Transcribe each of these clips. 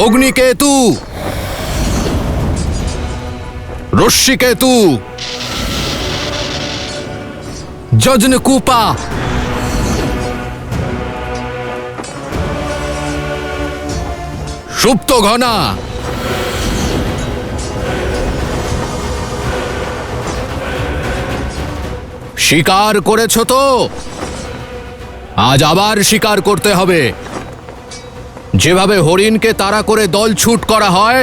অগ্নিকেতু, রশ্মিকেতু, যজনকূপা, সুপ্তঘনা, শিকার করেছ তো? আজ আবার শিকার করতে হবে। যেভাবে হরিণকে তাড়া করে দল ছুট করা হয়,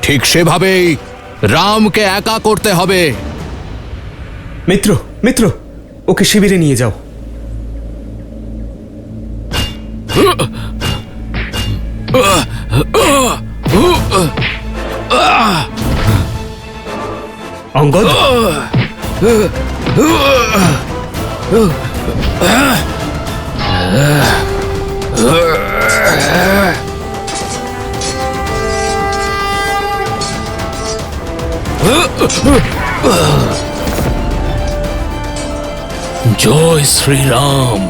ঠিক সেভাবেই রামকে একা করতে হবে। মিত্র, মিত্র, ওকে শিবিরে নিয়ে যাও। অঙ্গদ, জয় শ্রীরাম।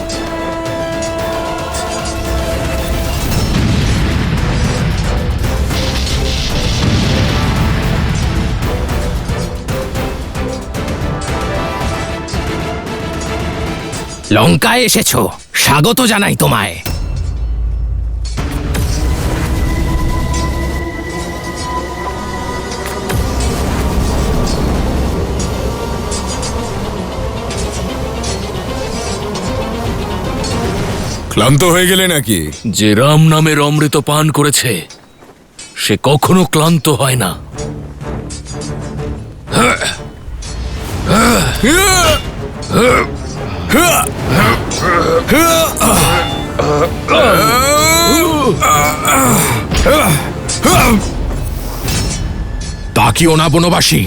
লঙ্কায় এসেছো, স্বাগত জানাই তোমায়। ক্লান্ত হয়ে গেলে নাকি? যে রাম নামের অমৃত পান করেছে সে কখনো ক্লান্ত হয় না। তাকিও না বনবাসী,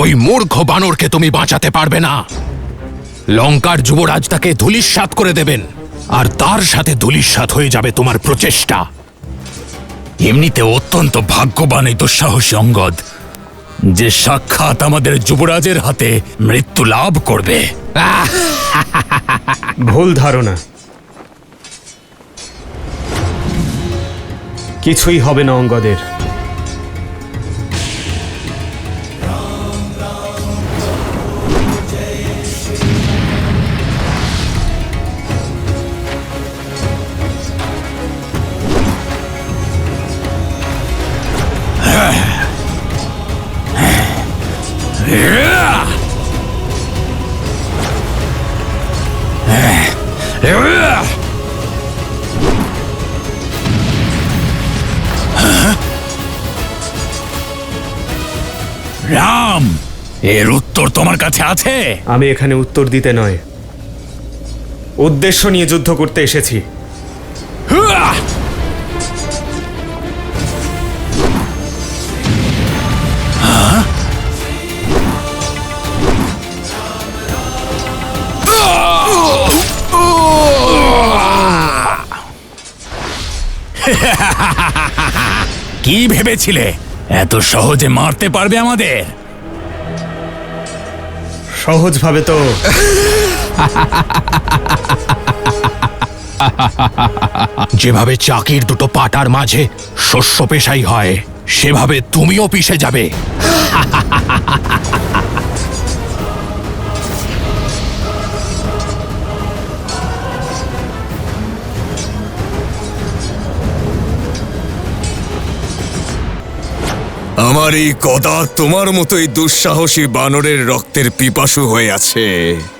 ওই মূর্খ বানরকে তুমি বাঁচাতে পারবে না। লঙ্কার যুবরাজ তাকে ধূলিসাৎ করে দেবেন, আর তার সাথে ধূলিসাৎ হয়ে যাবে তোমার প্রচেষ্টা। এমনিতে অত্যন্ত ভাগ্যবান এই দুঃসাহসী অঙ্গদ, যে সাক্ষাৎ আমাদের যুবরাজের হাতে মৃত্যু লাভ করবে। ভুল ধারণা। কিছুই হবে না অঙ্গদের। রাম, এর উত্তর তোমার কাছে আছে? আমি এখানে উত্তর দিতে নয়, উদ্দেশ্য নিয়ে যুদ্ধ করতে এসেছি। কি ভেবেছিলে এত সহজে মারতে পারবে আমাদের? সহজভাবে তো যেভাবে চাকির দুটো পাটার মাঝে শস্য পেশাই হয়, সেভাবে তুমিও পিষে যাবে। আমার এই গদা তোমার মতোই দুঃসাহসী বানরের রক্তের পিপাসু হয়ে আছে।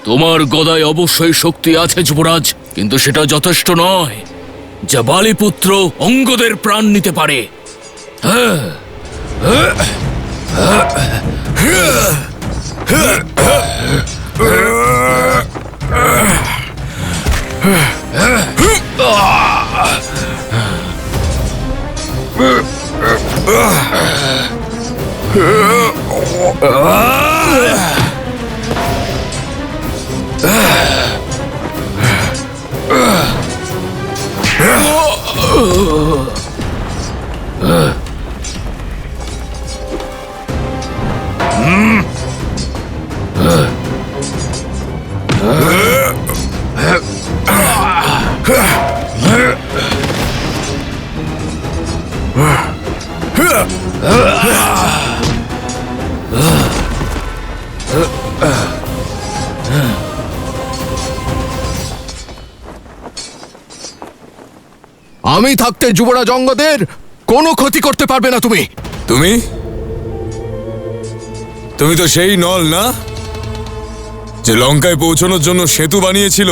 তোমার গদায় অবশ্যই শক্তি আছে যুবরাজ, কিন্তু সেটা যথেষ্ট নয় যা বালিপুত্র অঙ্গদের প্রাণ নিতে পারে। আমি থাকতে যুবরাজ অঙ্গদের কোনো ক্ষতি করতে পারবে না তুমি। তুমি তুমি তো সেই নল না, যে লঙ্কায় পৌঁছানোর জন্য সেতু বানিয়েছিল?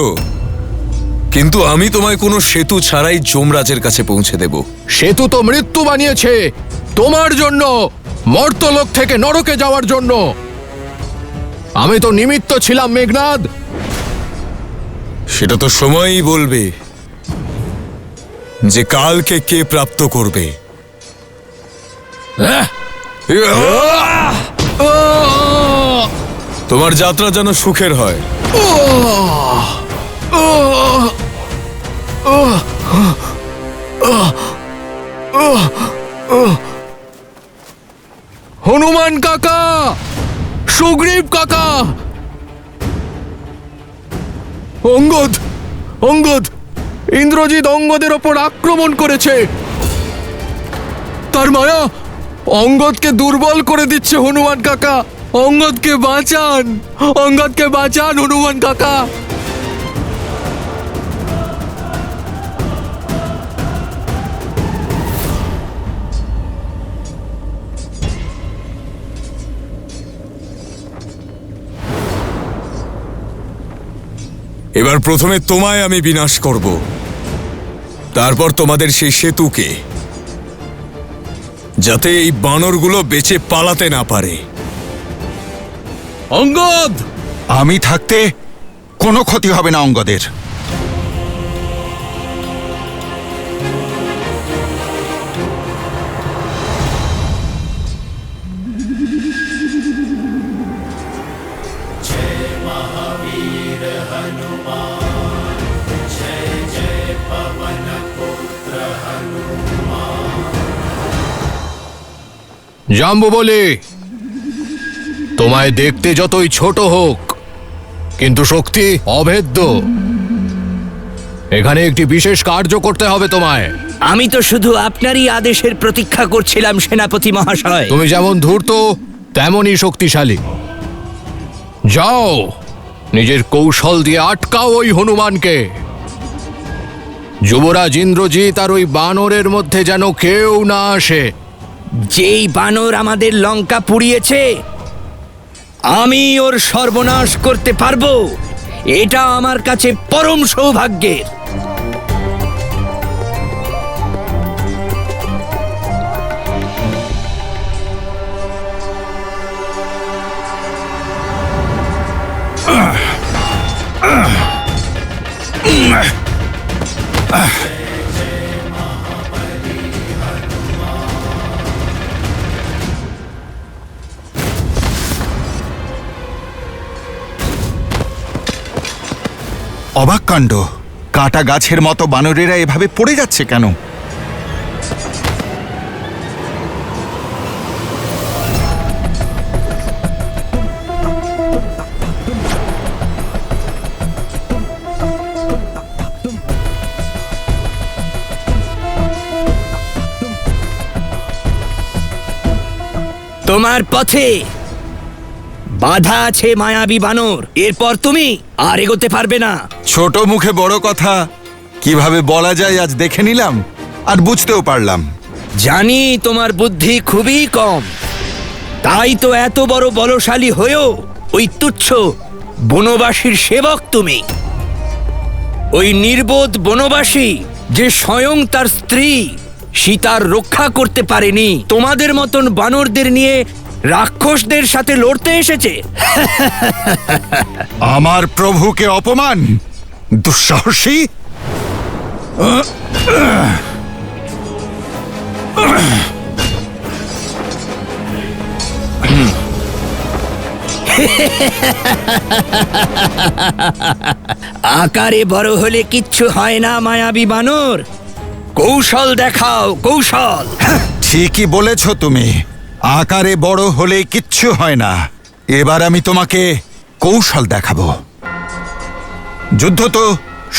কিন্তু আমি তোমায় কোনো সেতু ছাড়াই যমরাজের কাছে পৌঁছে দেব। সেতু তো মৃত্যু বানিয়েছে তোমার জন্য, মর্তলোক থেকে নরকে যাওয়ার জন্য। আমি তো নিমিত্ত ছিলাম মেঘনাদ। সেটা তো সময়ই বলবে যে কালকে কে প্রাপ্ত করবে। তোমার যাত্রা যেন সুখের হয়। হনুমান কাকা, সুগ্রীব কাকা, অঙ্গদ, অঙ্গদ, ইন্দ্রজিৎ অঙ্গদের ওপর আক্রমণ করেছে। তার মায়া অঙ্গদকে দুর্বল করে দিচ্ছে। হনুমান কাকা, অঙ্গদকে বাঁচান, অঙ্গদকে বাঁচান হনুমান কাকা। এবার প্রথমে তোমায় আমি বিনাশ করব, তারপর তোমাদের সেই সেতুকে, যাতে এই বানরগুলো বেঁচে পালাতে না পারে। অঙ্গদ, আমি থাকতে কোনো ক্ষতি হবে না অঙ্গদের। জাম্বুবলি, তোমায় দেখতে যতই ছোট হোক, কিন্তু শক্তি অভেদ্য। এখানে একটি বিশেষ কার্য করতে হবে তোমায়। আমি তো শুধু আপনারই আদেশের প্রতীক্ষা করছিলাম সেনাপতি মহাশয়। তুমি যেমন ধূর্ত তেমনই শক্তিশালী। যাও, নিজের কৌশল দিয়ে আটকাও ওই হনুমানকে। যুবরাজ ইন্দ্রজিৎ আর ওই বানরের মধ্যে যেন কেউ না আসে। যেই বানর আমাদের লঙ্কা পুড়িয়েছে, আমি ওর সর্বনাশ করতে পারবো। এটা আমার কাছে পরম সৌভাগ্যের। অবাক কাণ্ড, কাটা গাছের মতো বানরেরা এভাবে পড়ে যাচ্ছে কেন? তোমার পথে বাধা আছে মায়াবী বানর। এরপর তুমি আর এগোতে পারবে না। ছোট মুখে বড় কথা কিভাবে বলা যায় আজ দেখে নিলাম, আর বুঝতেও পারলাম। জানি তোমার বুদ্ধি খুবই কম, তাই তো এত বড় বলশালী হয়েও ওই তুচ্ছ বনবাসীর সেবক তুমি। ওই নির্বোধ বনবাসী যে স্বয়ং তার স্ত্রী সীতার রক্ষা করতে পারেনি, তোমাদের মতন বানরদের নিয়ে রাক্ষসদের সাথে লড়তে এসেছে। আমার প্রভুকে অপমান, দুঃসাহসী! আকারে বড় হলে কিচ্ছু হয় না মায়াবী বানর। কৌশল দেখাও, কৌশল। ঠিকই বলেছ তুমি, আকারে বড় হলে কিচ্ছু হয় না। এবার আমি তোমাকে কৌশল দেখাবো। যুদ্ধ তো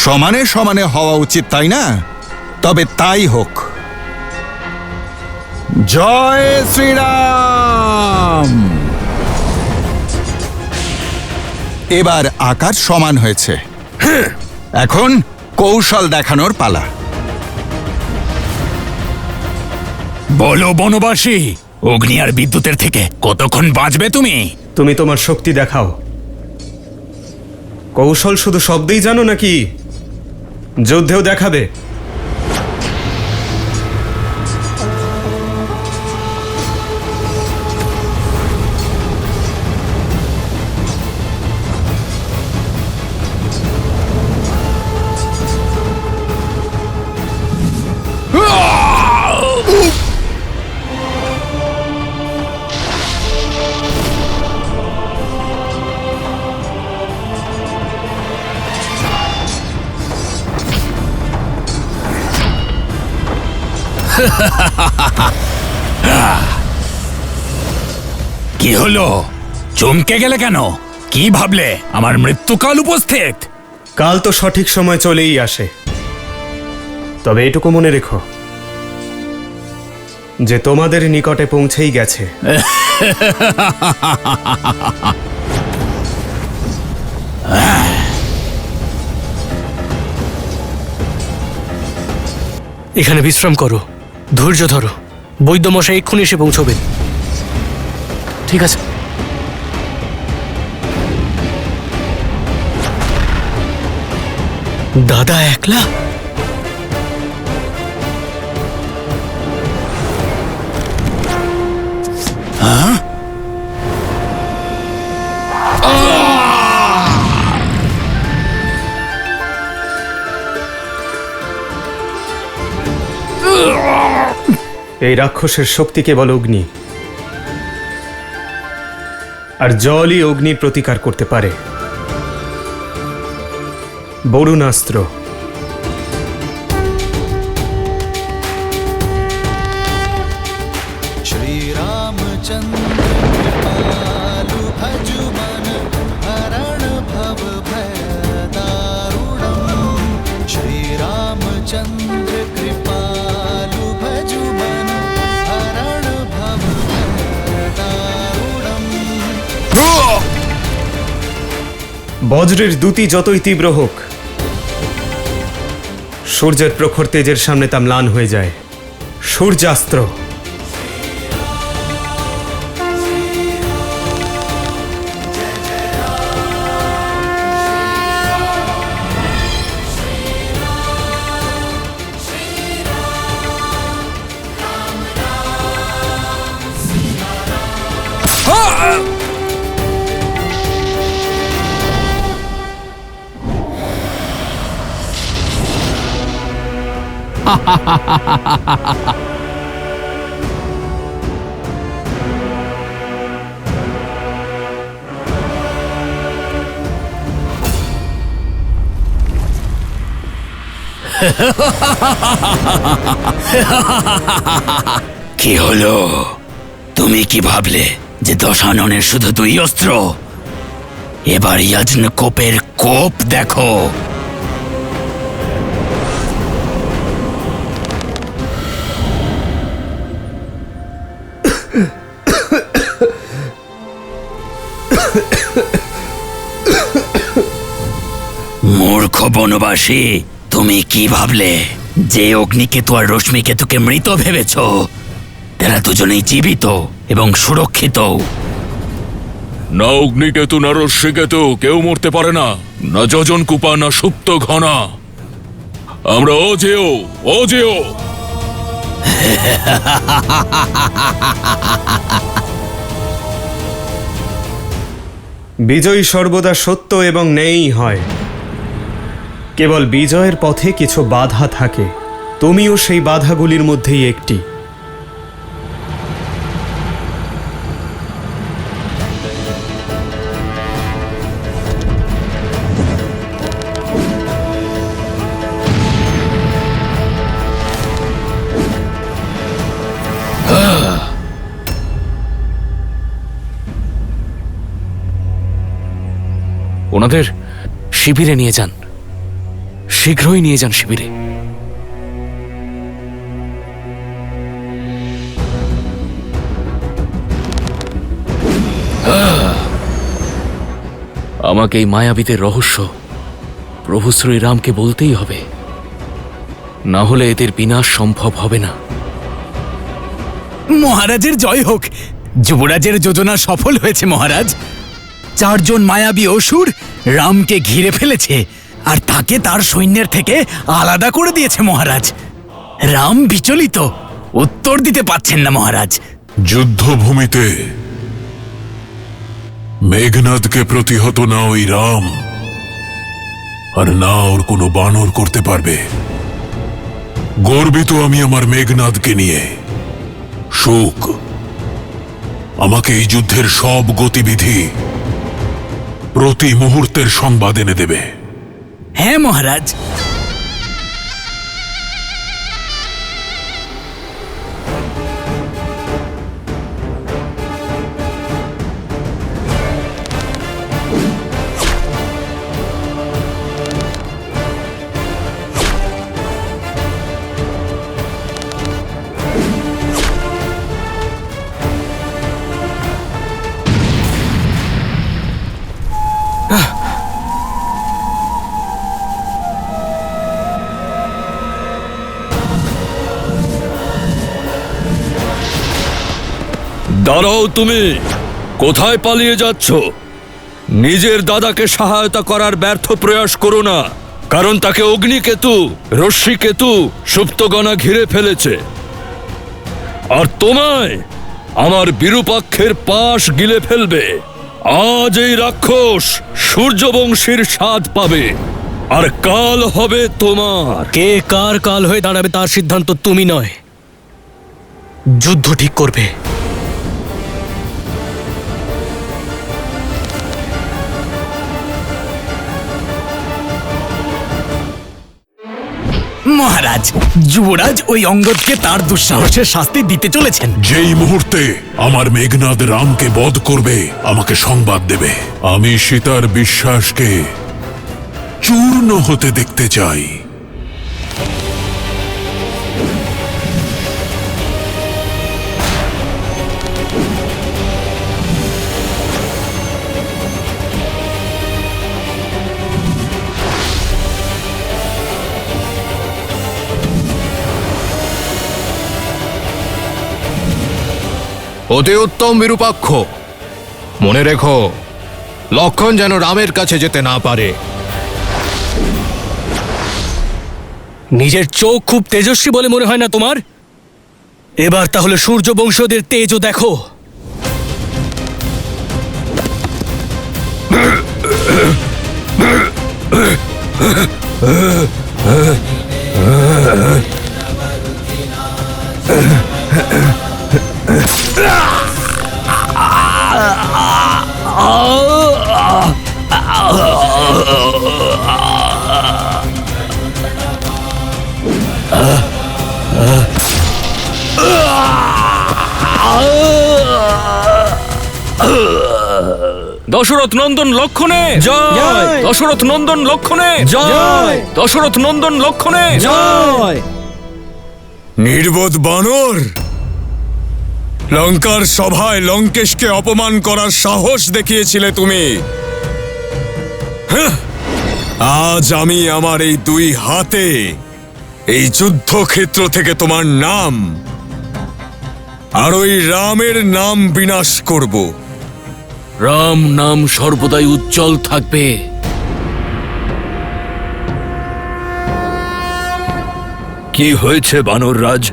সমানে সমানে হওয়া উচিত, তাই না? তবে তাই হোক। জয় শ্রীরাম! এবার আকার সমান হয়েছে, এখন কৌশল দেখানোর পালা। বলো বনবাসী, অগ্নি আর বিদ্যুতের থেকে কতক্ষণ বাঁচবে তুমি? তুমি তোমার শক্তি দেখাও। কৌশল শুধু শব্দেই জানো নাকি যুদ্ধেও দেখাবে? কি হলো? চমকে গেলে কেন? কি ভাবলে আমার মৃত্যুকাল উপস্থিত? কাল তো সঠিক সময় চলেই আসে, তবে এটুকু মনে রেখো যে তোমাদের নিকটে পৌঁছেই গেছে। এখানে বিশ্রাম করো, ধৈর্য ধরো। বৈদ্যমশাই এক্ষুনি এসে পৌঁছবেন। ঠিক আছে। দাদা একলা? এই রাক্ষসের শক্তি কেবল অগ্নি, আর জলই অগ্নির প্রতিকার করতে পারে। বরুণাস্ত্র। বজ্রের দ্যুতি যতই তীব্র হোক, সূর্যের প্রখর তেজের সামনে তা ম্লান হয়ে যায়। সূর্যাস্ত্র। কি হলো? তুমি কি ভাবলে যে দশাননের শুধু 2 অস্ত্র? এবার ইয়াজন কোপের কোপ দেখো। মূর্খ বনবাসী, তুমি কি ভাবলে যে অগ্নিকেতু আর রশ্মিকেতুকে মৃত ভেবেছ? তারা দুজনেই জীবিত এবং সুরক্ষিত। না অগ্নিকেতু না রশ্মিকেতু কেউ মরতে পারে না, না যোজন কুপা না সুপ্ত ঘনা। আমরা অজেয়, অজেয়। বিজয়ী সর্বদা সত্য এবং ন্যায়ই হয়। কেবল বিজয়ের পথে কিছু বাধা থাকে, তুমিও সেই বাধাগুলির মধ্যেই একটি। ওনাদের শিবিরে নিয়ে যান, শীঘ্রই নিয়ে যান শিবিরে। আমাকে এই মায়াবীদের রহস্য প্রভু শ্রীরামকে বলতেই হবে, না হলে এদের বিনাশ সম্ভব হবে না। মহারাজের জয় হোক। যুবরাজের যোজনা সফল হয়েছে মহারাজ। 4 জন মায়াবী অসুর রামকে ঘিরে ফেলেছে আর তাকে তার সৈন্যের থেকে আলাদা করে দিয়েছে মহারাজ। রাম বিচলিত, উত্তর দিতে পারছেন না মহারাজ। যুদ্ধভূমিতে মেঘনাদকে প্রতিহত না ওই রাম, আর না ওর কোনো বানর করতে পারবে। গর্বিত আমি আমার মেঘনাদকে নিয়ে। সুখ, আমাকে এই যুদ্ধের সব গতিবিধি প্রতি মুহূর্তের সংবাদ এনে দেবে। হ্যাঁ মহারাজ। দাঁড়াও, তুমি কোথায় পালিয়ে যাচ্ছ? নিজের দাদাকে সহায়তা করার ব্যর্থ প্রয়াস করো না, কারণ তাকে অগ্নিকেতু, রশ্মিকেতু, সুপ্তগণা ঘিরে ফেলেছে। আর তোমায় আমার বিরূপাক্ষের পাশ গিলে ফেলবে। আজ এই রাক্ষস সূর্যবংশীর স্বাদ পাবে, আর কাল হবে তোমার। কে কার কাল হয়ে দাঁড়াবে তার সিদ্ধান্ত তুমি নয়, যুদ্ধ ঠিক করবে। মহারাজ, যুবরাজ ওই অঙ্গদকে তার দুঃসাহসের শাস্তি দিতে চলেছেন। যেই মুহূর্তে আমার মেঘনাদ রামকে বধ করবে আমাকে সংবাদ দেবে। আমি সীতার বিশ্বাসকে চূর্ণ হতে দেখতে চাই। অতি উত্তম বিরূপাক্ষ, মনে রেখো লক্ষণ যেন রামের কাছে যেতে না পারে। নিজের চোখ খুব তেজস্বী বলে মনে হয় না তোমার? এবার তাহলে সূর্য বংশীয়দের তেজও দেখো। দশরথ নন্দন লক্ষণে জয়! দশরথ নন্দন লক্ষণে জয়! দশরথ নন্দন লক্ষণে জয়! নির্বোধ বানর, লঙ্কার সভায় লঙ্কেশকে অপমান করার সাহস দেখিয়েছিলে তুমি। হ্যাঁ, আজ আমি আমার এই 2 হাতে এই যুদ্ধক্ষেত্র থেকে তোমার নাম আর ওই রামের নাম বিনাশ করব। রাম নাম সর্বদাই উজ্জ্বল থাকবে। কি হয়েছে বানররাজ?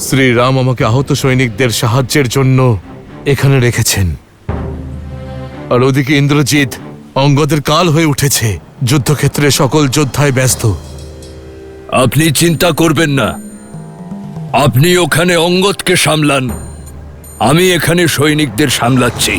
শ্রীরাম আমাকে আহত সৈনিকদের সাহায্যের জন্য এখানে রেখেছেন, আর ওদিকে ইন্দ্রজিৎ অঙ্গদের কাল হয়ে উঠেছে। যুদ্ধক্ষেত্রে সকল যোদ্ধায় ব্যস্ত। আপনি চিন্তা করবেন না, আপনি ওখানে অঙ্গদকে সামলান, আমি এখানে সৈনিকদের সামলাচ্ছি।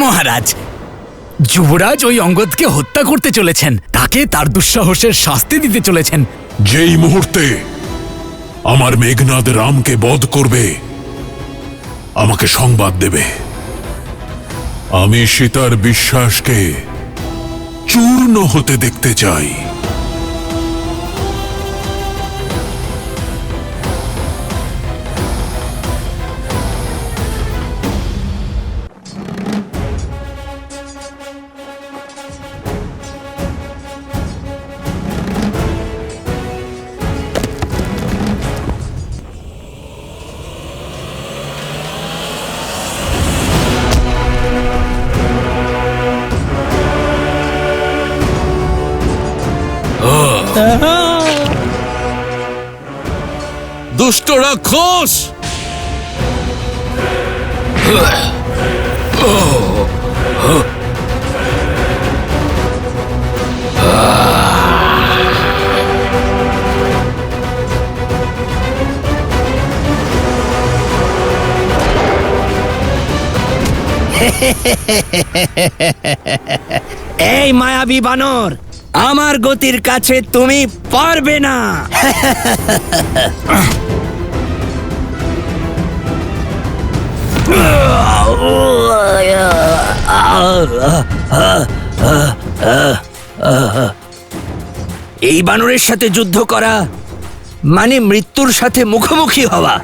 মহারাজ, যুবরাজ ওই অঙ্গদকে হত্যা করতে চলেছেন, তাকে তার দুঃসাহসের শাস্তি দিতে চলেছেন। যেই মুহূর্তে আমার মেঘনাদ রামকে বধ করবে, আমাকে সংবাদ দেবে। আমি সীতার বিশ্বাসকে চূর্ণ হতে দেখতে চাই। দুষ্ট রাক্ষস! এই মায়াবী বানর, আমার গতির কাছে তুমি পারবে না। এই বানরের সাথে যুদ্ধ করা মানে মৃত্যুর সাথে মুখোমুখি হওয়া।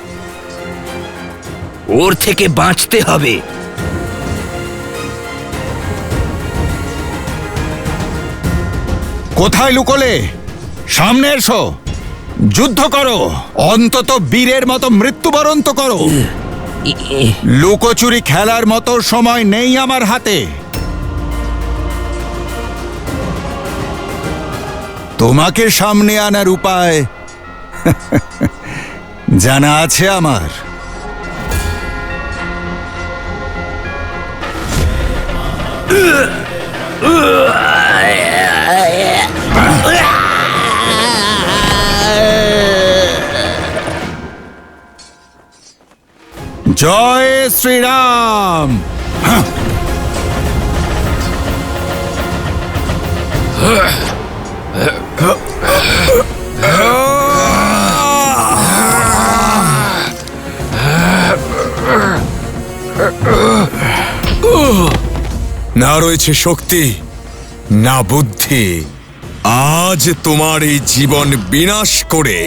ওর থেকে বাঁচতে হবে। কোথায় লুকোলে? সামনে এসো, যুদ্ধ করো, অন্তত বীরের মতো মৃত্যুবরণ তো করো। লুকোচুরি খেলার মতো সময় নেই আমার হাতে। তোমাকে সামনে আনার উপায় জানা আছে আমার। জয় শ্রীরাম। না রয়েছে শক্তি, না বুদ্ধি। আজ তোমার এই জীবন বিনাশ করে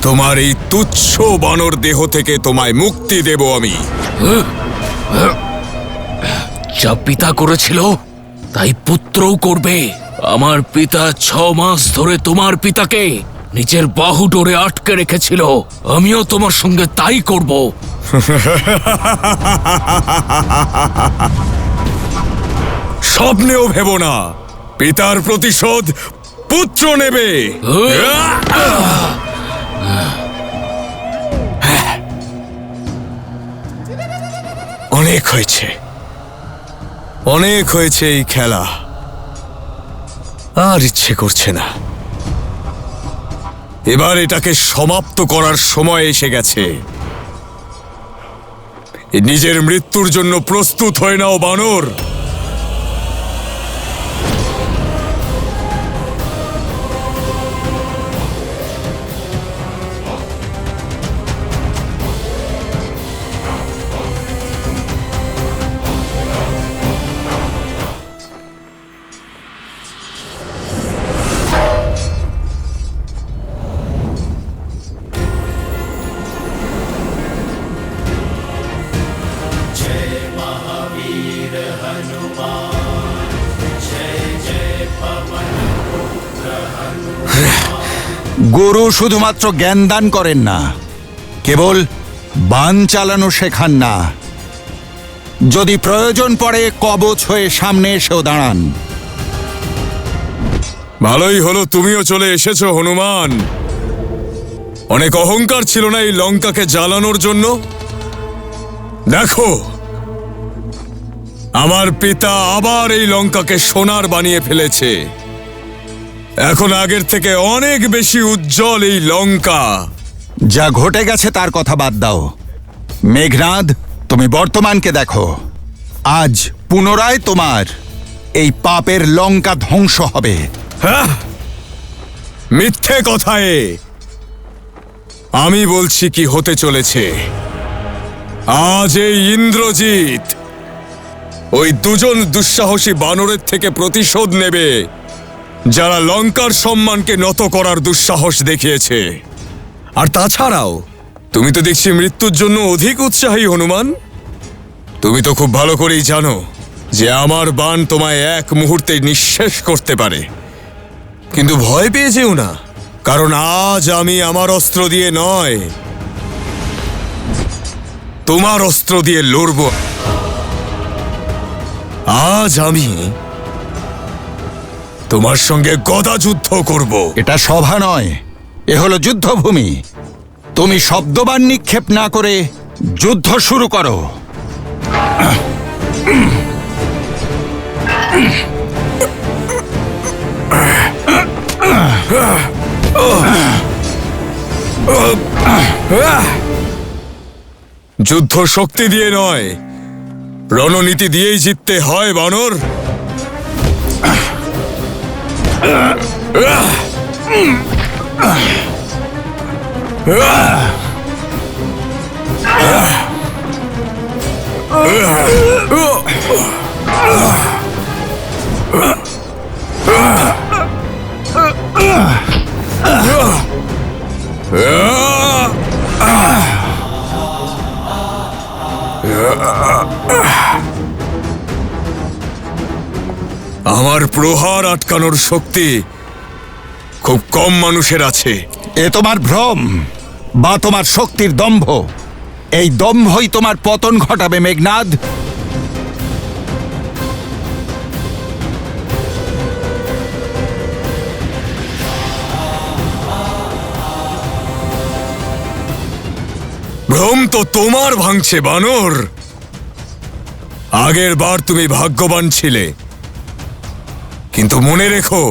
তোমার এই তুচ্ছ বানর দেহ থেকে তোমায় মুক্তি দেব আমি। যা পিতা করেছিল তাই পুত্রও করবে। আমার পিতা 6 মাস ধরে তোমার পিতাকে নিজের বাহু ডোরে আটকে রেখেছিল, আমিও তোমার সঙ্গে তাই করব। স্বপ্নেও ভেবো না পিতার প্রতিশোধ পুত্র নেবে। অনেক হয়েছে, অনেক হয়েছে এই খেলা। আর ইচ্ছে করছে না। এবার এটাকে সমাপ্ত করার সময় এসে গেছে। নিজের মৃত্যুর জন্য প্রস্তুত হয়ে নাও বানর। গুরু শুধুমাত্র জ্ঞান দান করেন না, কেবল বান চালানো শেখান না। যদি প্রয়োজন পড়ে কবচ হয়ে সামনে এসেও দাঁড়ান। ভালোই হলো তুমিও চলে এসেছো হনুমান। অনেক অহংকার ছিল না এই লঙ্কাকে জ্বালানোর জন্য? দেখো, আমার পিতা আবার এই লঙ্কাকে সোনার বানিয়ে ফেলেছে। এখন আগের থেকে অনেক বেশি উজ্জ্বল এই লঙ্কা। যা ঘটে গেছে তার কথা বাদ দাও। মেঘনাদ, তুমি বর্তমানকে দেখো। আজ পুনরায় তোমার এই পাপের লঙ্কা ধ্বংস হবে। হ্যাঁ, মিথ্যে কথায় আমি বলছি কি হতে চলেছে। আজ এই ইন্দ্রজিৎ ওই দুজন দুঃসাহসী বানরের থেকে প্রতিশোধ নেবে, যারা লঙ্কার সম্মানকে নত করার দুঃসাহস দেখিয়েছে। আর তাছাড়াও তুমি তো দেখছি মৃত্যুর জন্য অধিক উৎসাহী হনুমান। তুমি তো খুব ভালো করেই জানো যে আমার বাণ তোমায় এক মুহূর্তে নিঃশেষ করতে পারে। কিন্তু ভয় পেয়ে যেও না, কারণ আজ আমি আমার অস্ত্র দিয়ে নয়, তোমার অস্ত্র দিয়ে লড়ব। আজ আমি তোমার সঙ্গে গদা যুদ্ধ করব। এটা সভা নয়, এ হলো যুদ্ধভূমি। তুমি শব্দবাণ নিক্ষেপ না করে যুদ্ধ শুরু করো। যুদ্ধ শক্তি দিয়ে নয়, রণনীতি দিয়েই জিততে হয় বানর। আমার প্রহার আটকানোর শক্তি খুব কম মানুষের আছে। এ তোমার ভ্রম বা তোমার শক্তির দম্ভ। এই দম্ভই তোমার পতন ঘটাবে মেঘনাদ। ভ্রম তো তোমার ভাঙছে বানর। আগের বার তুমি ভাগ্যবান ছিলে, কিন্তু মনে রেখো,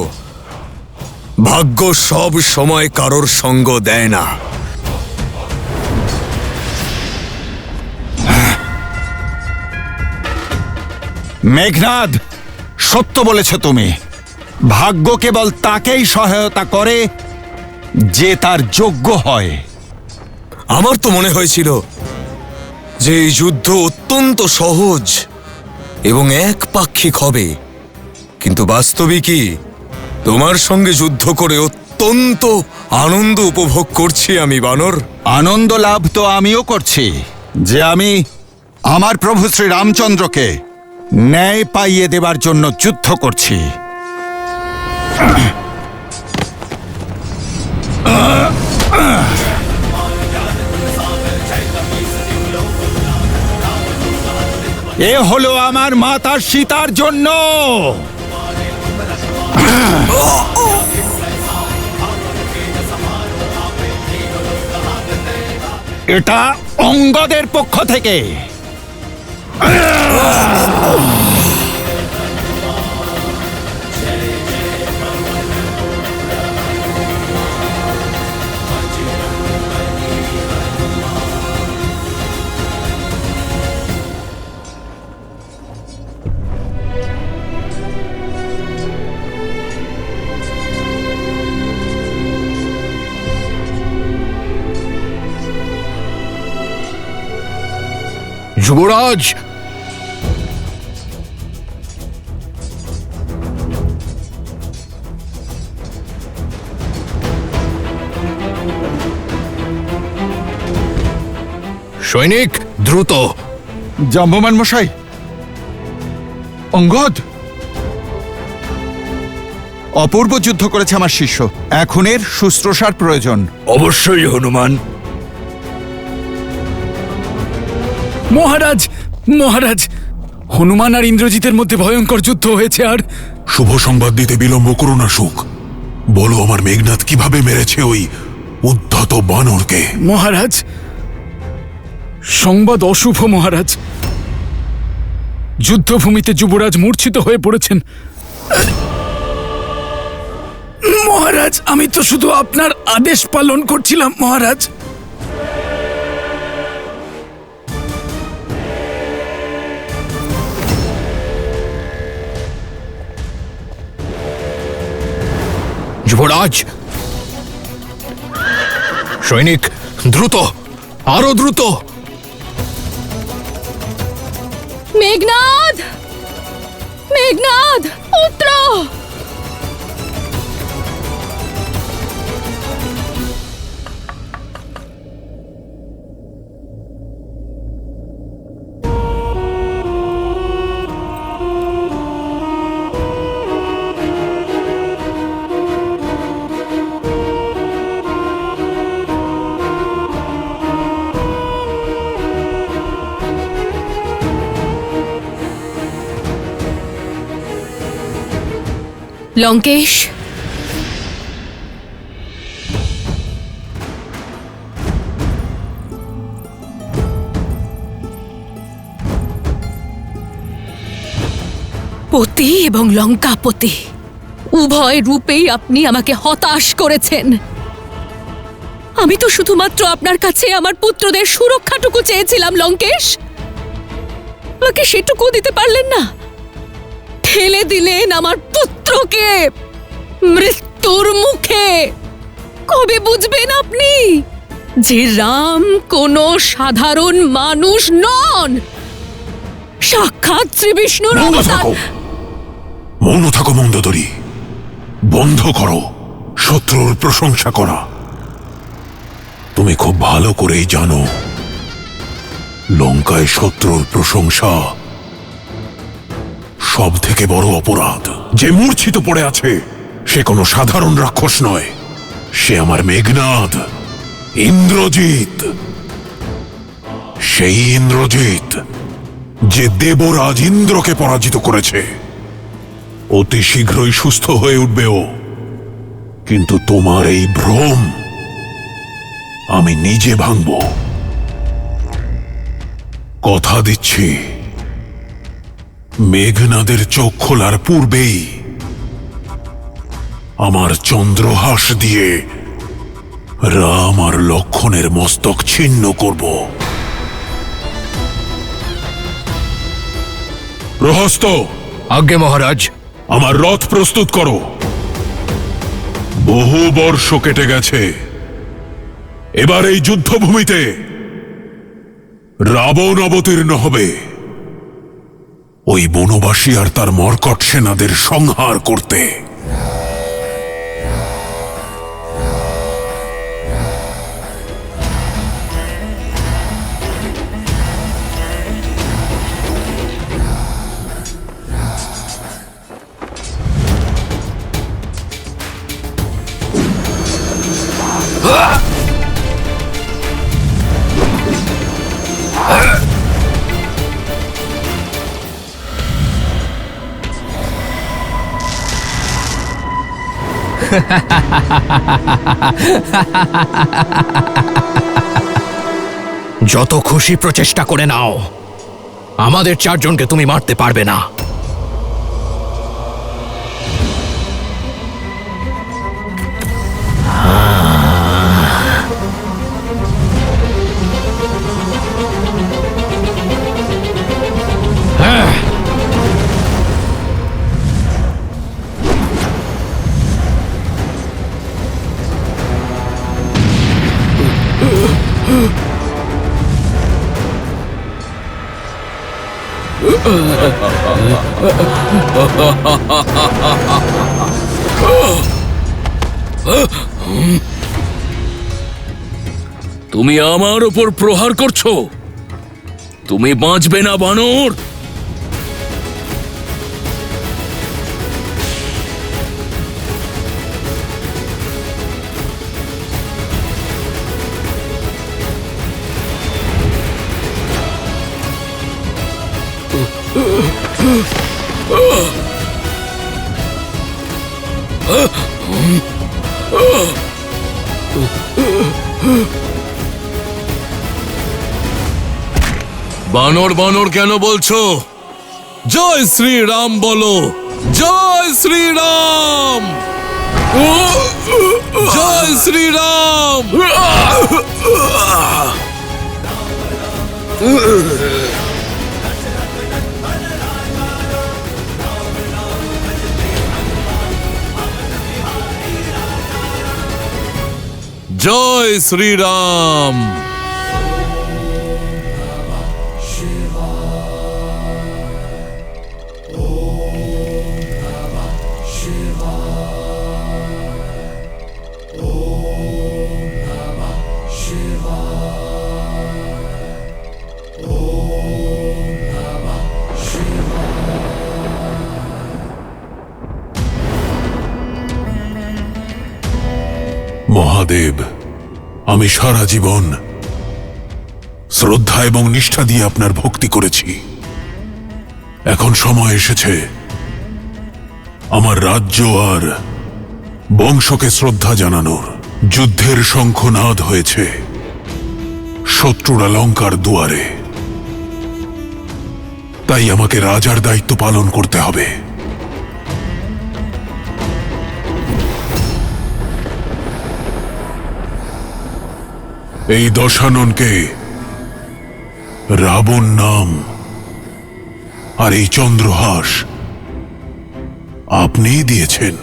ভাগ্য সব সময় কারোর সঙ্গ দেয় না। মেঘনাদ, সত্য বলেছ তুমি। ভাগ্য কেবল তাকেই সহায়তা করে যে তার যোগ্য হয়। আমার তো মনে হয়েছিল যে এই যুদ্ধ অত্যন্ত সহজ এবং একপাক্ষিক হবে, কিন্তু বাস্তবিকই তোমার সঙ্গে যুদ্ধ করে অত্যন্ত আনন্দ উপভোগ করছি আমি বানর। আনন্দ লাভ তো আমিও করছি যে আমি আমার প্রভু শ্রী রামচন্দ্রকে ন্যায় পাইয়ে দেবার জন্য যুদ্ধ করছি। এ হলো আমার মাতা সীতার জন্য। এটা অঙ্গদের পক্ষ থেকে। যুবরাজ, সৈনিক দ্রুত। জাম্বমান মশাই, অঙ্গদ অপূর্ব যুদ্ধ করেছে আমার শিষ্য। এখন এর শুশ্রূষার প্রয়োজন। অবশ্যই হনুমান। মহারাজ, মহারাজ, হনুমান আর ইন্দ্রজিতের মধ্যে ভয়ঙ্কর যুদ্ধ হয়েছে। আর শুভ সংবাদ দিতে বিলম্ব করো না সুখ। বলো আমার মেঘনাদ কিভাবে মেরেছে উদ্ধত বানরকে। মহারাজ, সংবাদ অশুভ মহারাজ। যুদ্ধভূমিতে যুবরাজ মূর্ছিত হয়ে পড়েছেন। মহারাজ, আমি তো শুধু আপনার আদেশ পালন করছিলাম মহারাজ। যুবরাজ, সৈনিক দ্রুত, আরো দ্রুত। মেঘনাদ, মেঘনাদ পুত্র! লঙ্কেশ, পতি এবং লঙ্কাপতি উভয় রূপেই আপনি আমাকে হতাশ করেছেন। আমি তো শুধুমাত্র আপনার কাছে আমার পুত্রদের সুরক্ষাটুকু চেয়েছিলাম লঙ্কেশ। আমাকে সেটুকু দিতে পারলেন না। ঠেলে দিলেন আমার পুত্রকে মৃত্যুর মুখে। কবে বুঝবেন আপনি যে রাম কোনো সাধারণ মানুষ নন, সাক্ষাৎ শ্রী বিষ্ণুর অবতার? মৌন থাকো মন্দোদরী, বন্ধ করো শত্রুর প্রশংসা করা। তুমি খুব ভালো করেই জানো লঙ্কায় শত্রুর প্রশংসা সব থেকে বড় অপরাধ। যে মূর্ছিত পড়ে আছে সে কোনো সাধারণ রাক্ষস নয়, সে আমার মেঘনাদ, ইন্দ্রজিৎ। সেই ইন্দ্রজিৎ যে দেবরাজ ইন্দ্রকে পরাজিত করেছে। অতি শীঘ্রই সুস্থ হয়ে উঠবে ও। কিন্তু তোমার এই ভ্রম আমি নিজে ভাঙব। কথা দিচ্ছি, মেঘনাদের চোখ খোলার পূর্বেই আমার চন্দ্রহাস দিয়ে রাম আর লক্ষণের মস্তক ছিন্ন করব। প্রহস্ত! আজ্ঞে মহারাজ। আমার রথ প্রস্তুত করো। বহু বর্ষ কেটে গেছে, এবার এই যুদ্ধভূমিতে রাবণ অবতীর্ণ হবে ওই বনবাসী আর তার মর্কট সেনাদের সংহার করতে। যত খুশি প্রচেষ্টা করে নাও, আমাদের চারজনকে তুমি মারতে পারবে না। তুমি আমার উপর প্রহার করছো? তুমি বাঁচবে না বানর। বানর বানর কেন বলছো? জয় শ্রীরাম বলো, জয় শ্রীরাম, জয় শ্রীরাম। জয় শ্রীরাম। মহাদেব, আমি সারা জীবন শ্রদ্ধা এবং নিষ্ঠা দিয়ে আপনার ভক্তি করেছি। এখন সময় এসেছে আমার রাজ্য আর বংশকে শ্রদ্ধা জানানোর। যুদ্ধের শঙ্খনাদ হয়েছে, শত্রুরা লঙ্কার দুয়ারে। তাই আমাকে রাজার দায়িত্ব পালন করতে হবে। এই দশাননকে রাবণ নাম আর এই চন্দ্রহাস আপনিই দিয়েছেন।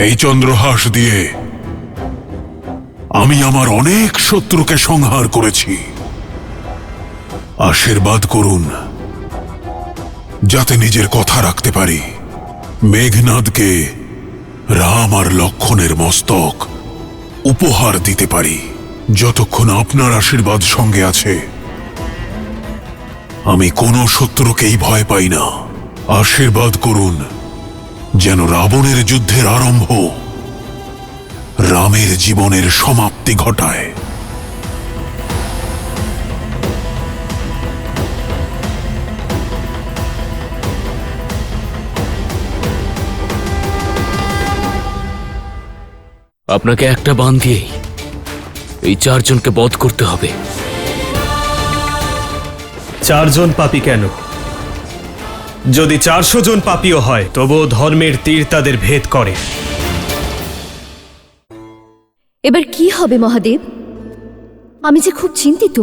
এই চন্দ্রহাস দিয়ে আমি আমার অনেক শত্রুকে সংহার করেছি। আশীর্বাদ করুন যাতে নিজের কথা রাখতে পারি। মেঘনাদকে রাম আর লক্ষণের মস্তক উপহার দিতে পারি। যতক্ষণ আপনার আশীর্বাদ সঙ্গে আছে আমি কোনো শত্রুকেই ভয় পাই না। আশীর্বাদ করুন যেন রাবণের যুদ্ধের আরম্ভ রামের জীবনের সমাপ্তি ঘটায়। আপনাকে একটা বান দিয়েই এই 4 জনকে বধ করতে হবে। 4 জন পাপী কেন? যদি 400 জন পাপীও হয় তবুও ধর্মের তীর তাদের ভেদ করে। এবার কি হবে মহাদেব? আমি যে খুব চিন্তিত।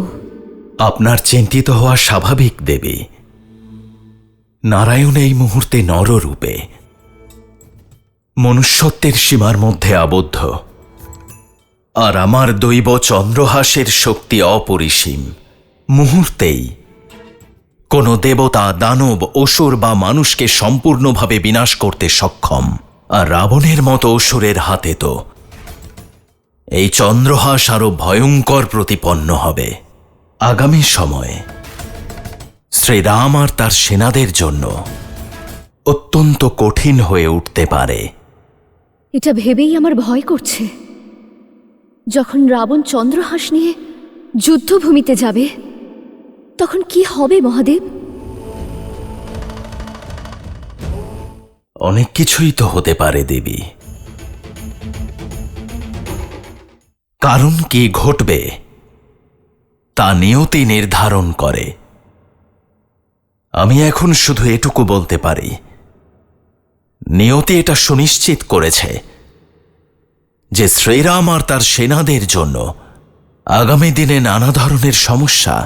আপনার চিন্তিত হওয়া স্বাভাবিক দেবী। নারায়ণ এই মুহূর্তে নররূপে মনুষ্যত্বের সীমার মধ্যে আবদ্ধ, আর আমার দৈব চন্দ্রহাসের শক্তি অপরিসীম। মুহূর্তেই কোনো দেবতা, দানব, অসুর বা মানুষকে সম্পূর্ণভাবে বিনাশ করতে সক্ষম। আর রাবণের মতো অসুরের হাতে তো এই চন্দ্রহাস আরো ভয়ঙ্কর প্রতিপন্ন হবে। আগামী সময়ে শ্রীরাম আর তার সেনাদের জন্য অত্যন্ত কঠিন হয়ে উঠতে পারে। এটা ভেবেই আমার ভয় করছে। যখন রাবণ চন্দ্রহাস নিয়ে যুদ্ধভূমিতে যাবে তখন কি হবে মহাদেব? অনেক কিছুই তো হতে পারে দেবী। কারণ কি ঘটবে তা নিয়তি নির্ধারণ করে। আমি এখন শুধু এটুকু বলতে পারি, নিয়তি এটা সুনিশ্চিত করেছে যে শ্রীরাম আর তার সেনাদের জন্য আগামী দিনে নানা ধরনের সমস্যা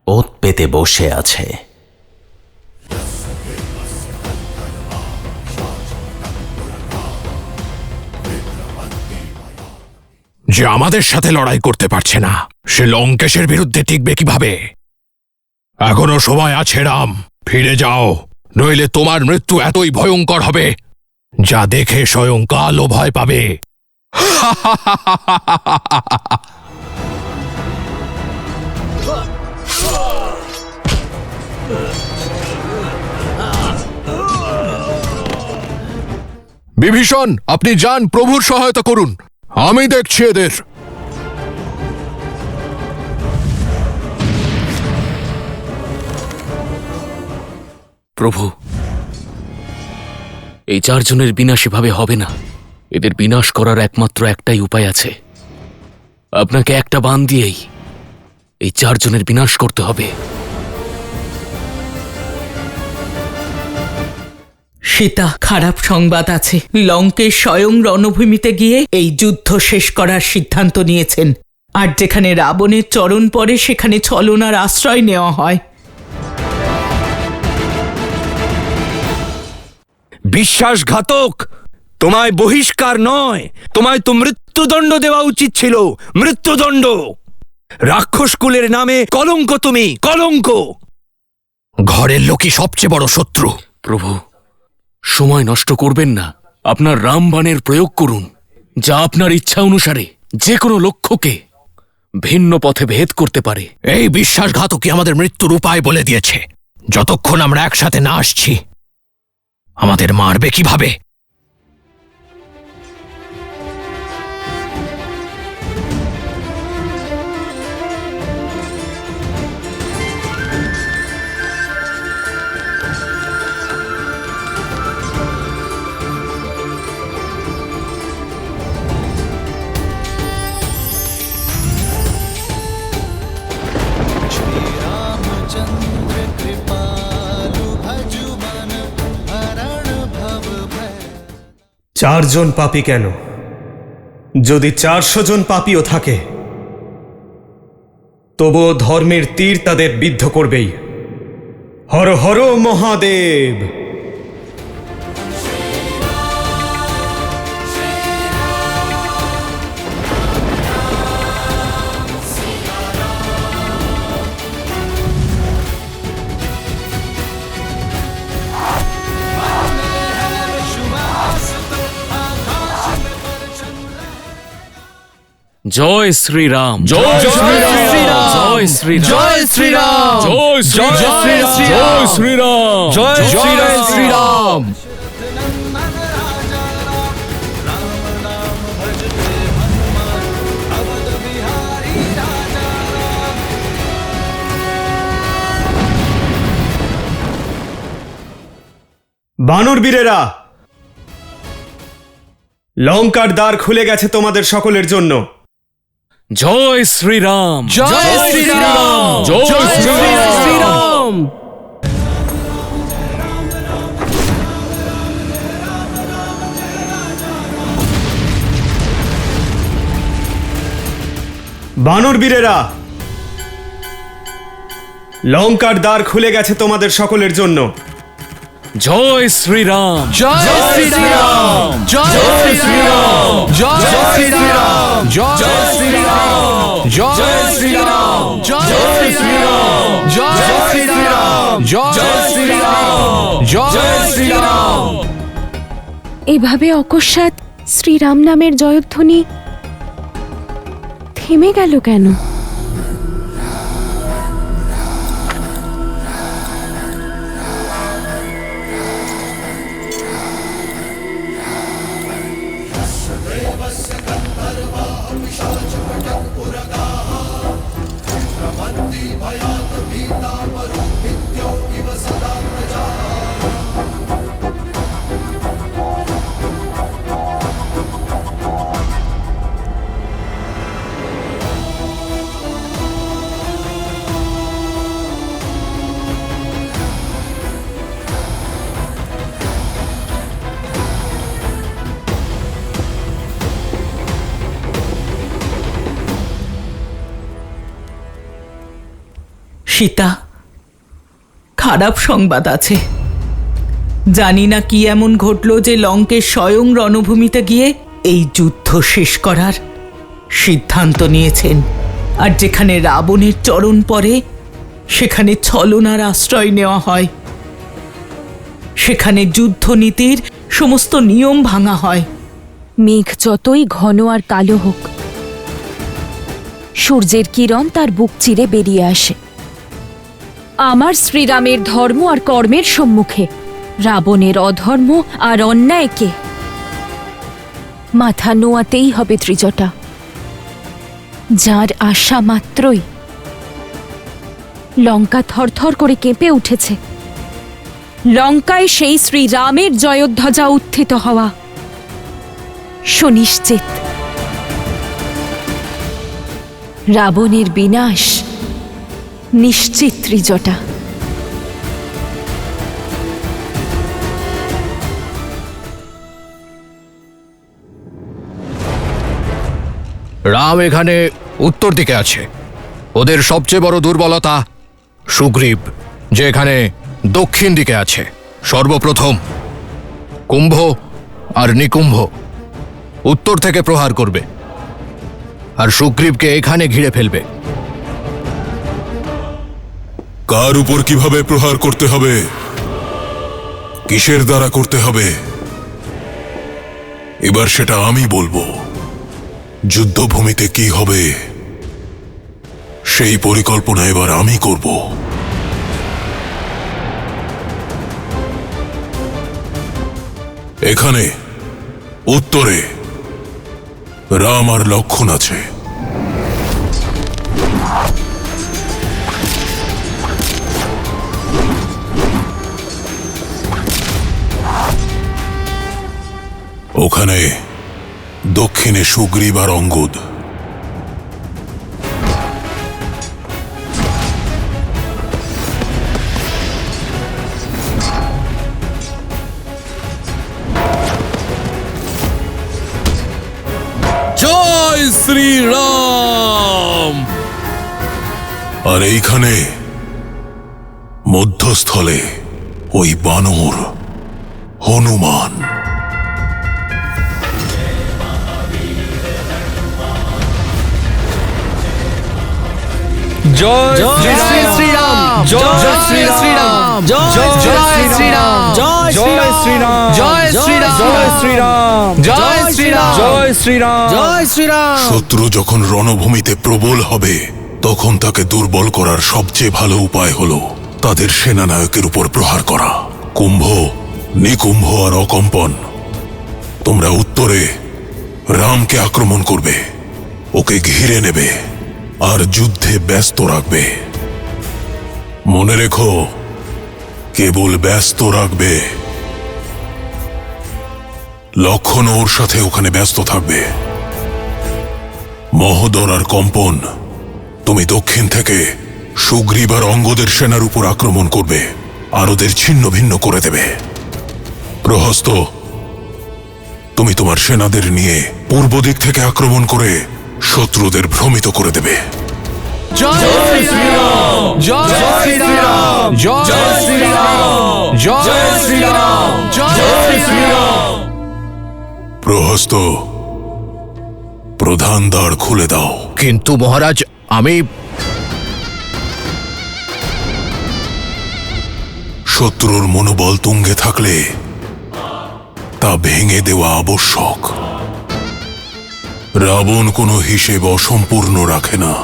ওত পেতে বসে আছে। যে আমাদের সাথে লড়াই করতে পারছে না সে লঙ্কেশের বিরুদ্ধে টিকবে কিভাবে? এখনো সময় আছে রাম, ফিরে যাও, নইলে তোমার মৃত্যু এতই ভয়ঙ্কর হবে যা দেখে স্বয়ং কালও ভয় পাবে। বিভীষণ, আপনি যান, প্রভুর সহায়তা করুন, আমি দেখছি এদের। প্রভু, এই 4 জনের বিনাশ এভাবে হবে না। এদের বিনাশ করার একমাত্র একটাই উপায় আছে, আপনাকে একটা বান দিয়েই এই 4 জনের বিনাশ করতে হবে। সীতা, খারাপ সংবাদ আছে। লঙ্কেশ স্বয়ং রণভূমিতে গিয়ে এই যুদ্ধ শেষ করার সিদ্ধান্ত নিয়েছেন। আর যেখানে রাবণের চরণ পড়ে সেখানে ছলনার আশ্রয় নেওয়া হয়। বিশ্বাসঘাতক! তোমায় বহিষ্কার নয়, তোমায় তো মৃত্যুদণ্ড দেওয়া উচিত ছিল। মৃত্যুদণ্ড! রাক্ষসকুলের নামে কলঙ্ক, তুমি কলঙ্ক। ঘরের লোকই সবচেয়ে বড় শত্রু। প্রভু, সময় নষ্ট করবেন না। আপনার রামবাণের প্রয়োগ করুন, যা আপনার ইচ্ছা অনুসারে যে কোনো লক্ষ্যকে ভিন্ন পথে ভেদ করতে পারে। এই বিশ্বাসঘাতকই আমাদের মৃত্যুর উপায় বলে দিয়েছে। যতক্ষণ আমরা একসাথে না আসছি, আমাদের মারবে কিভাবে? চারজন পাপী কেন? যদি 400 জন পাপীও থাকে, তবুও ধর্মের তীর তাদের বিদ্ধ করবেই। হর হর মহাদেব! জয় শ্রীরাম! জয় শ্রীরাম! জয় শ্রীরাম! জয় শ্রীরাম! জয় শ্রীরাম! জয় শ্রীরাম! বানর বীরেরা, লঙ্কার দ্বার খুলে গেছে তোমাদের সকলের জন্য। জয় শ্রীরাম! জয় শ্রীরাম! জয় শ্রীরাম! বানর বীরেরা, লঙ্কার দ্বার খুলে গেছে তোমাদের সকলের জন্য। জয় শ্রীরাম! জয় শ্রীরাম! জয় শ্রীরাম! জয় শ্রীরাম! জয় শ্রীরাম! জয় শ্রীরাম! জয় শ্রীরাম! জয় শ্রীরাম! জয় শ্রীরাম! জয় শ্রীরাম! এভাবে অকস্মাৎ শ্রীরাম নামের জয়ধ্বনি থেমে গেল কেন? সীতা, খারাপ সংবাদ আছে। জানি না কি এমন ঘটলো যে লঙ্কেশ স্বয়ং রণভূমিতে গিয়ে এই যুদ্ধ শেষ করার সিদ্ধান্ত নিয়েছেন। আর যেখানে রাবণের চরণ পড়ে সেখানে ছলনার আশ্রয় নেওয়া হয়। সেখানে যুদ্ধনীতির সমস্ত নিয়ম ভাঙা হয়। মেঘ যতই ঘন আর কালো হোক, সূর্যের কিরণ তার বুক চিরে বেরিয়ে আসে। আমার শ্রীরামের ধর্ম আর কর্মের সম্মুখে রাবণের অধর্ম আর অন্যায়কে মাথা নোয়াতেই হবে ত্রিজটা, যার আশা মাত্রই লঙ্কা থরথর করে কেঁপে উঠেছে। লঙ্কায় সেই শ্রীরামের জয়োধ্বজা উত্থিত হওয়া সুনিশ্চিত। রাবণের বিনাশ নিশ্চিত ত্রিজটা। রাম এখানে উত্তর দিকে আছে। ওদের সবচেয়ে বড় দুর্বলতা সুগ্রীব, যে এখানে দক্ষিণ দিকে আছে। সর্বপ্রথম কুম্ভ আর নিকুম্ভ উত্তর থেকে প্রহার করবে, আর সুগ্রীবকে এখানে ঘিরে ফেলবে। কার উপর কিভাবে প্রহার করতে হবে, কিসের দ্বারা করতে হবে, এবার সেটা আমি বলবো। যুদ্ধভূমিতে কি হবে সেই পরিকল্পনা এবার আমি করব। এখানে উত্তরে রাম আর লক্ষণ আছে। ওখানে দক্ষিণে সুগ্রীব আর অঙ্গদ। জয় শ্রীরাম। আর এইখানে মধ্যস্থলে ওই বানর হনুমান। জয় শ্রীরাম, জয় শ্রীরাম, জয় শ্রীরাম, জয় শ্রীরাম, জয় শ্রীরাম, জয় শ্রীরাম, জয় শ্রীরাম, জয় শ্রীরাম, জয় শ্রীরাম। শত্রু যখন রণভূমিতে প্রবল হবে তখন তাকে দুর্বল করার সবচেয়ে ভালো উপায় হলো তাদের সেনানায়কের উপর প্রহার করা। কুম্ভ, নিকুম্ভ আর অকম্পন, তোমরা উত্তরে রামকে আক্রমণ করবে, ওকে ঘিরে নেবে আর যুদ্ধে ব্যস্ত রাখবে। মনে রেখো, কেবল ব্যস্ত রাখবে। লক্ষণ ওর সাথে ওখানে ব্যস্ত থাকবে। মহোদর আর কম্পন, তুমি দক্ষিণ থেকে সুগ্রীব আর অঙ্গদের সেনার উপর আক্রমণ করবে আর ওদের ছিন্ন ভিন্ন করে দেবে। প্রহস্ত, তুমি তোমার সেনাদের নিয়ে পূর্ব দিক থেকে আক্রমণ করে শত্রুদের ভ্রমিত করে দেবে। জয় শ্রীরাম, জয় শ্রীরাম, জয় শ্রীরাম, জয় শ্রীরাম, জয় শ্রীরাম। প্রহস্ত, প্রধান দ্বার খুলে দাও। কিন্তু মহারাজ, আমি শত্রুর মনোবল তুঙ্গে থাকলে তা ভেঙে দেওয়া আবশ্যক। রাবণ কোনো হিসেব অসম্পূর্ণ রাখে না।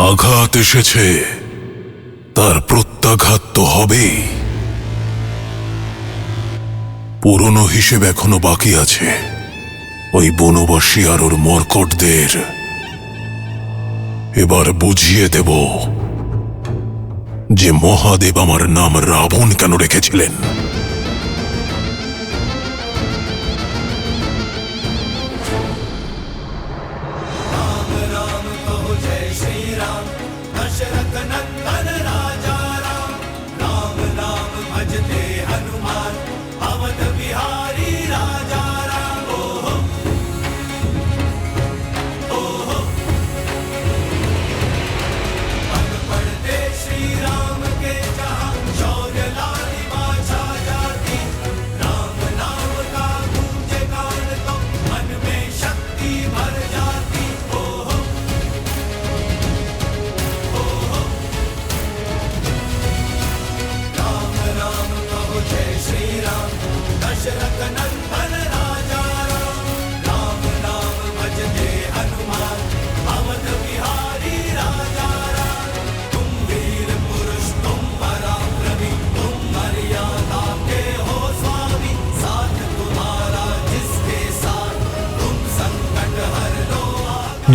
আঘাত এসেছে, তার প্রত্যাঘাত তো হবেই। পুরনো হিসেব এখনো বাকি আছে। ওই বনবাসী আর ওর মর্কটদের এবার বুঝিয়ে দেব যে মহাদেব আমার নাম রাবণ কেন রেখেছিলেন।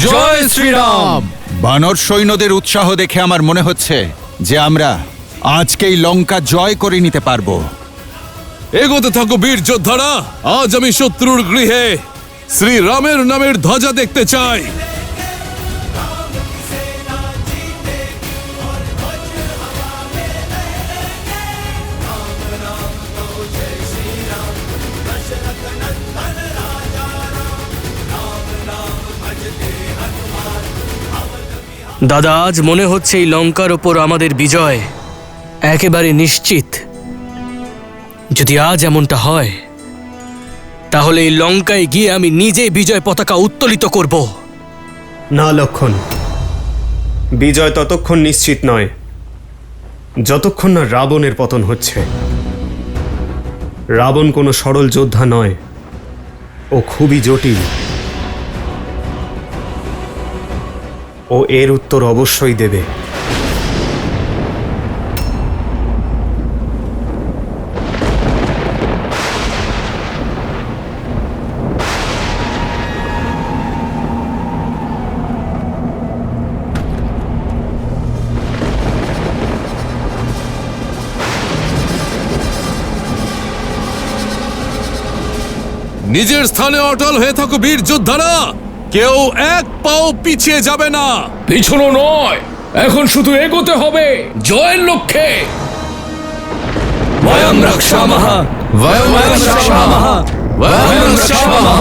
জয় শ্রীরাম। বানর সৈন্যদের উৎসাহ দেখে আমার মনে হচ্ছে যে আমরা আজকেই লঙ্কা জয় করে নিতে পারবো। এগোতে থাকো বীর যোদ্ধারা। আজ আমি শত্রুর গৃহে শ্রীরামের নামের ধ্বজা দেখতে চাই। দাদা, আজ মনে হচ্ছে এই লঙ্কার ওপর আমাদের বিজয় একেবারে নিশ্চিত। যদি আজ এমনটা হয়, তাহলে এই লঙ্কায় গিয়ে আমি নিজে বিজয় পতাকা উত্তোলিত করব। না লক্ষণ, বিজয় ততক্ষণ নিশ্চিত নয় যতক্ষণ না রাবণের পতন হচ্ছে। রাবণ কোনো সরল যোদ্ধা নয়, ও খুবই জটিল। ও এর উত্তর অবশ্যই দেবে। নিজের স্থানে অটল হয়ে থাকো বীর যোদ্ধারা, কেউ এক পাও পিছিয়ে যাবে না। পিছনো নয়, এখন শুধু এগোতে হবে জয়ের লক্ষ্যে। वयं रक्षामः वयं रक्षामः वयं रक्षामः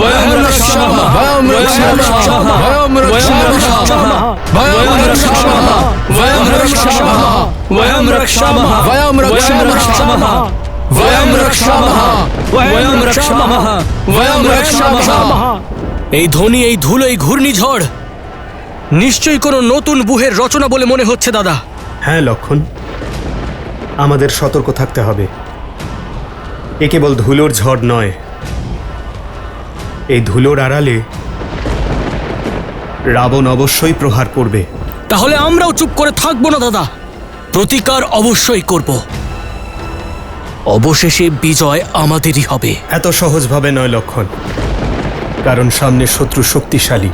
वयं रक्षामः वयं रक्षामः वयं रक्षामः वयं रक्षामः वयं रक्षामः वयं रक्षामः वयं रक्षामः वयं रक्षामः वयं रक्षामः वयं रक्षामः। এই ধ্বনি, এই ধুলো, এই ঘূর্ণিঝড় নিশ্চয়ই কোনো নতুন বুহের রচনা বলে মনে হচ্ছে দাদা। হ্যাঁ লক্ষণ, আমাদের সতর্ক থাকতে হবে। এ কেবল ধুলোর ঝড় নয়, এই ধুলোর আড়ালে রাবণ অবশ্যই প্রহার করবে। তাহলে আমরাও চুপ করে থাকবো না দাদা, প্রতিকার অবশ্যই করব। অবশেষে বিজয় আমাদেরই হবে। এত সহজভাবে নয় লক্ষণ, কারণ সামনে শত্রু শক্তিশালী।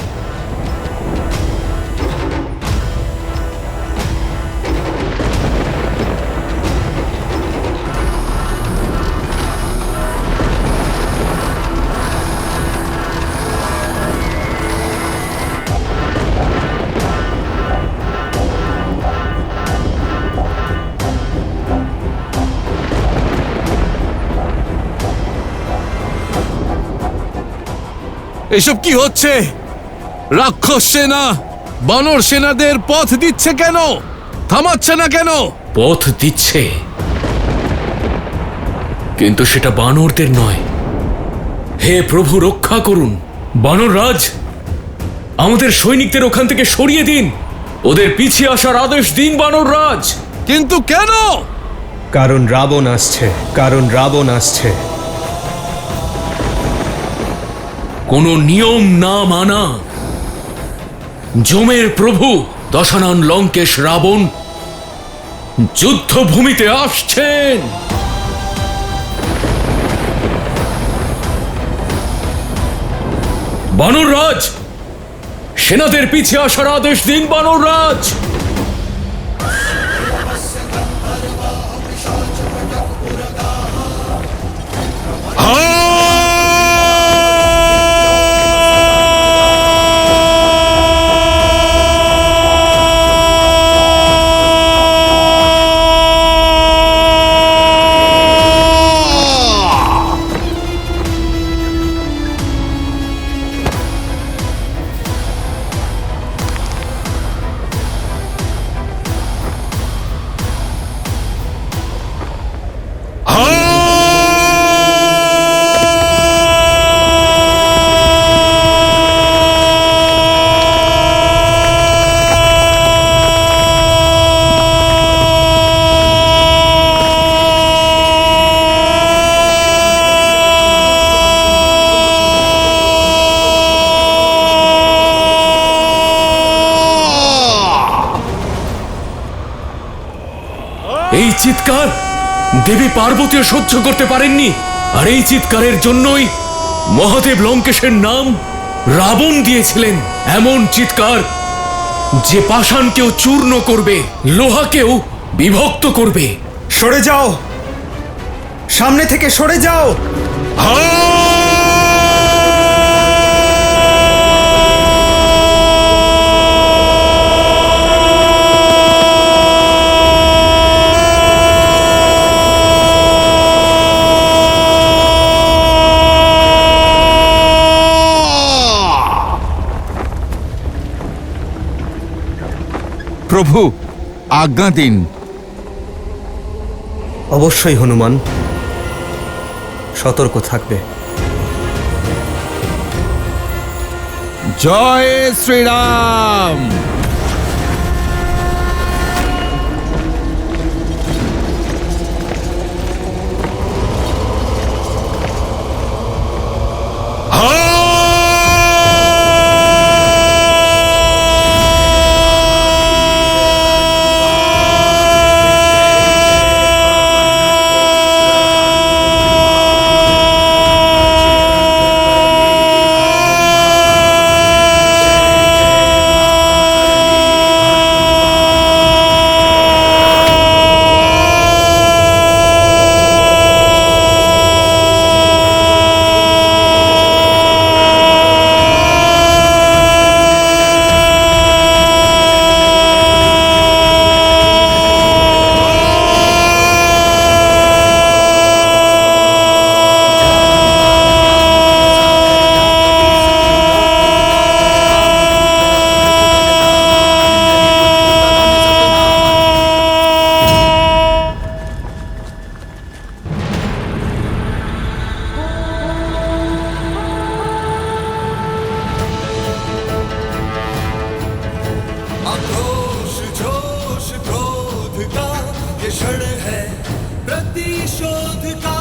এসব কি হচ্ছে? রাক্ষস সেনা বানর সেনাদের পথ দিচ্ছে কেন? থামাচ্ছে না কেন? পথ দিচ্ছে, কিন্তু সেটা বানরদের নয়। হে প্রভু, রক্ষা করুন। বানর রাজ, আমাদের সৈনিকদের ওখান থেকে সরিয়ে দিন, ওদের পিছিয়ে আসার আদেশ দিন বানর রাজ। কিন্তু কেন? কারণ রাবণ আসছে, কারণ রাবণ আসছে। কোনো নিয়ম না মানা জমের প্রভু দশানন লঙ্কেশ রাবণ যুদ্ধভূমিতে আসছেন। বানর রাজ, সেনাদের পিছিয়ে আসার আদেশ দিন বানর রাজ। এই চিৎকার দেবী পার্বতীও সহ্য করতে পারেননি, আর এই চিৎকারের জন্যই মহাদেব লঙ্কেশের নাম রাবণ দিয়েছিলেন। এমন চিৎকার যে পাষাণকেও চূর্ণ করবে, লোহাকেও বিভক্ত করবে। সরে যাও, সামনে থেকে সরে যাও। প্রভু, আজ্ঞা দিন। অবশ্যই হনুমান, সতর্ক থাকবে। জয় শ্রীরাম। आक्रोश जोश क्रोध का ये क्षण है, प्रतिशोध का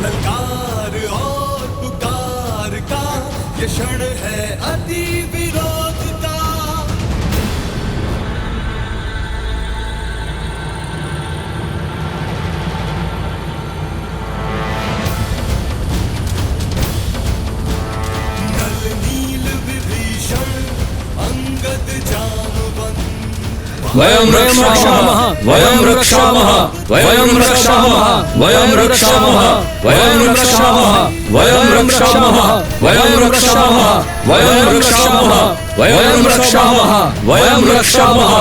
ललकार और पुकार का ये क्षण है, अति विरोध का। नल नील विभीषण अंगद जानुबंद वयं रक्षामः वयं रक्षामः वयं रक्षामः वयं रक्षामः वयं रक्षामः वयं रक्षामः वयं रक्षामः वयं रक्षामः वयं रक्षामः वयं रक्षामः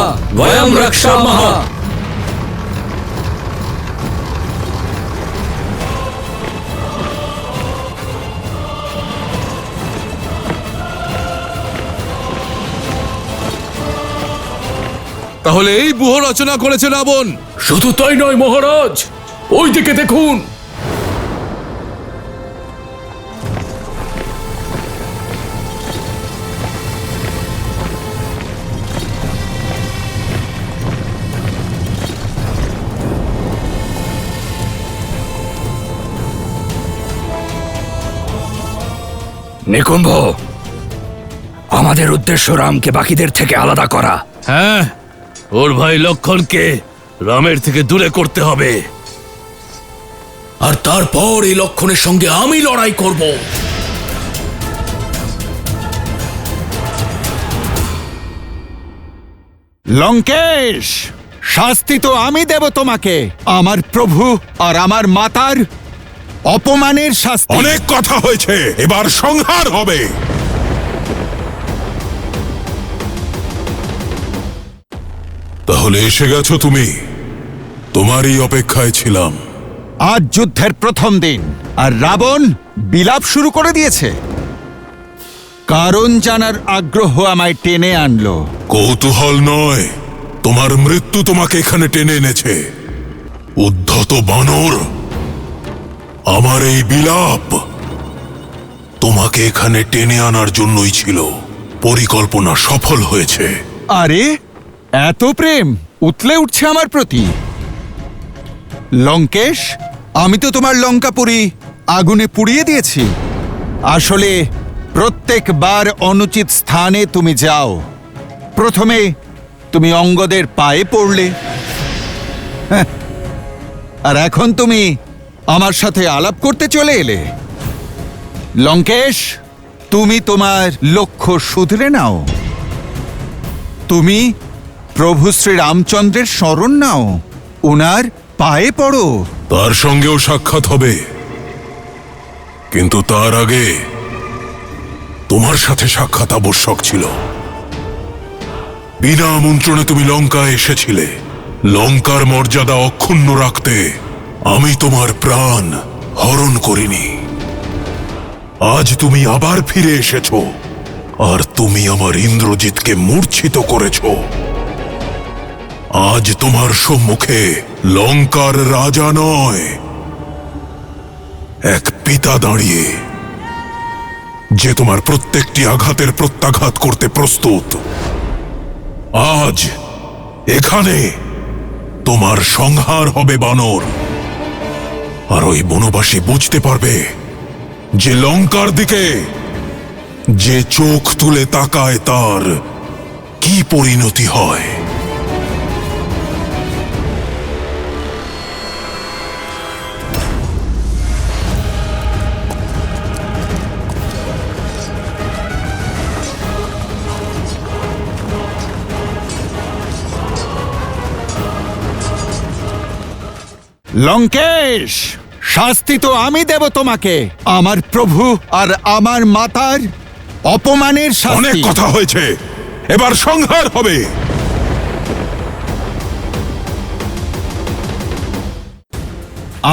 वयं रक्षामः। তাহলে এই ব্যূহ রচনা করেছে রাবণ? শুধু তাই নয় মহারাজ, ওই দিকে দেখুন। নিকুম্ভ, আমাদের উদ্দেশ্য রামকে বাকিদের থেকে আলাদা করা। হ্যাঁ, ওর ভাই লক্ষণকে রামের থেকে দূরে করতে হবে, আর তারপর এই লক্ষণের সঙ্গে আমি লড়াই করব। লঙ্কেশ, শাস্তি তো আমি দেব তোমাকে, আমার প্রভু আর আমার মাতার অপমানের শাস্তি। অনেক কথা হয়েছে, এবার সংহার হবে। তাহলে এসে গেছো তুমি, তোমারই অপেক্ষায় ছিলাম। আজ যুদ্ধের প্রথম দিন আর রাবণ বিলাপ শুরু করে দিয়েছে। কারণ জানার আগ্রহ আমায় টেনে আনলো। কৌতূহল নয়, তোমার মৃত্যু তোমাকে এখানে টেনে এনেছে। উদ্ধত বানর, আমার এই বিলাপ তোমাকে এখানে টেনে আনার জন্যই ছিল। পরিকল্পনা সফল হয়েছে। আরে এত প্রেম উতলে উঠছে আমার প্রতি। লঙ্কেশ, আমি তো তোমার লঙ্কাপুরী আগুনে পুড়িয়ে দিয়েছি। আসলে প্রত্যেকবার অনুচিত স্থানে তুমি যাও। প্রথমে তুমি অঙ্গদের পায়ে পড়লে, আর এখন তুমি আমার সাথে আলাপ করতে চলে এলে। লঙ্কেশ, তুমি তোমার লক্ষ্য শুধরে নাও। তুমি প্রভু শ্রী রামচন্দ্রের শরণ নাও, ওনার পায়ে পড়ো। তার সঙ্গেও সাক্ষাৎ হবে, কিন্তু তার আগে তোমার সাথে সাক্ষাৎ আবশ্যক ছিল। বিনা আমন্ত্রণে তুমি লঙ্কায় এসেছিলে। লঙ্কার মর্যাদা অক্ষুণ্ণ রাখতে আমি তোমার প্রাণ হরণ করিনি। আজ তুমি আবার ফিরে এসেছো, আর তুমি আমার ইন্দ্রজিৎকে মূর্ছিত করেছো। আজ তোমার সম্মুখে লঙ্কার রাজা নয়, এক পিতা দাঁড়িয়ে, যে তোমার প্রত্যেকটি আঘাতের প্রত্যাঘাত করতে প্রস্তুত। আজ এখানে তোমার সংহার হবে বানর, আর ওই বনবাসী বুঝতে পারবে যে লঙ্কার দিকে যে চোখ তুলে তাকায় তার কি পরিণতি হয়। লঙ্কেশ, শাস্তি তো আমি দেব তোমাকে, আমার প্রভু আর আমার মাতার অপমানের শাস্তি। অনেক কথা হয়েছে, এবার সংহার হবে।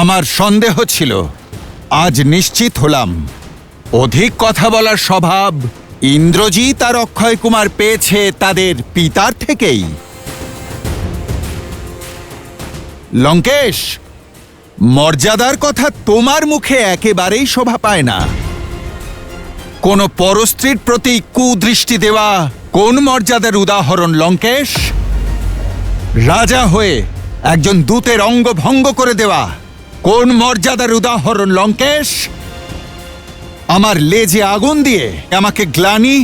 আমার সন্দেহ ছিল, আজ নিশ্চিত হলাম। অধিক কথা বলার স্বভাব ইন্দ্রজিৎ আর অক্ষয় কুমার পেয়েছে তাদের পিতার থেকেই। লঙ্কেশ, মর্যাদার কথা তোমার মুখে একেবারেই শোভা পায় না। কোন পরস্ত্রীর প্রতি কুদৃষ্টি দেওয়া কোন মর্যাদার উদাহরণ লঙ্কেশ? রাজা হয়ে একজন দূতের অঙ্গ ভঙ্গ করে দেওয়া কোন মর্যাদার উদাহরণ লঙ্কেশ? আমার লেজে আগুন দিয়ে আমাকে গ্লানি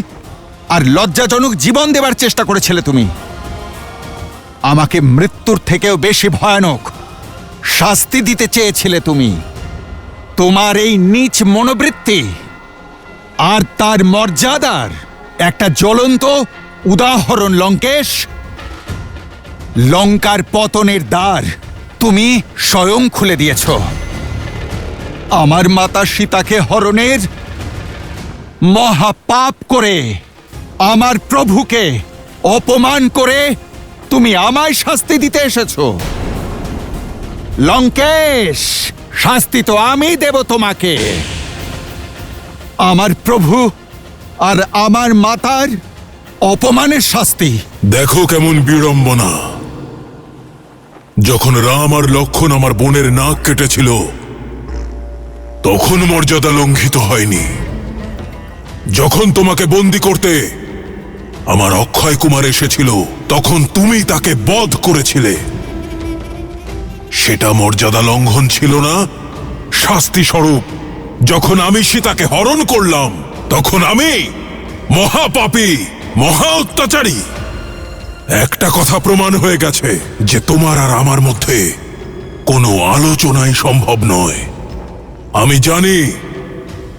আর লজ্জাজনক জীবন দেবার চেষ্টা করেছিলে তুমি। আমাকে মৃত্যুর থেকেও বেশি ভয়ানক শাস্তি দিতে চেয়েছিলে তুমি। তোমার এই নীচ মনোবৃত্তি আর তার মর্যাদার একটা জ্বলন্ত উদাহরণ লঙ্কেশ। লঙ্কার পতনের দ্বার তুমি স্বয়ং খুলে দিয়েছ। আমার মাতা সীতাকে হরণের মহাপাপ করে, আমার প্রভুকে অপমান করে তুমি আমায় শাস্তি দিতে এসেছো। লঙ্কেশ, শাস্তি তো আমি দেব তোমাকে। আমার প্রভু আর আমার মাতার অপমানের শাস্তি। দেখো কেমন বিড়ম্বনা। যখন রাম আর লক্ষ্মণ আমার বোনের নাক কেটেছিল তখন মর্যাদা লঙ্ঘিত হয়নি। যখন তোমাকে বন্দি করতে আমার অক্ষয় কুমার এসেছিল তখন তুমি তাকে বধ করেছিলে। সেটা মর্যাদা লঙ্ঘন ছিল না? শাস্তি স্বরূপ যখন আমি সীতাকে হরণ করলাম তখন আমি মহাপাপী, মহা অত্যাচারী। একটা কথা প্রমাণ হয়ে গেছে যে তোমার আর আমার মধ্যে কোনো আলোচনাই সম্ভব নয়। আমি জানি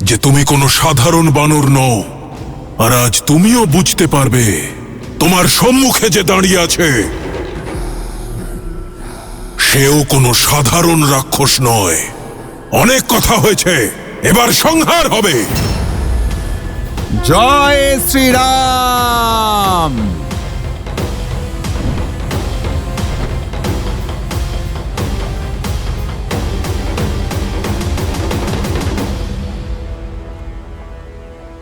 যে তুমি কোনো সাধারণ বানর নও, আর আজ তুমিও বুঝতে পারবে তোমার সম্মুখে যে দাঁড়িয়ে আছে সেও কোনো সাধারণ রাক্ষস নয়। অনেক কথা হয়েছে, এবার সংহার হবে। জয় শ্রীরাম।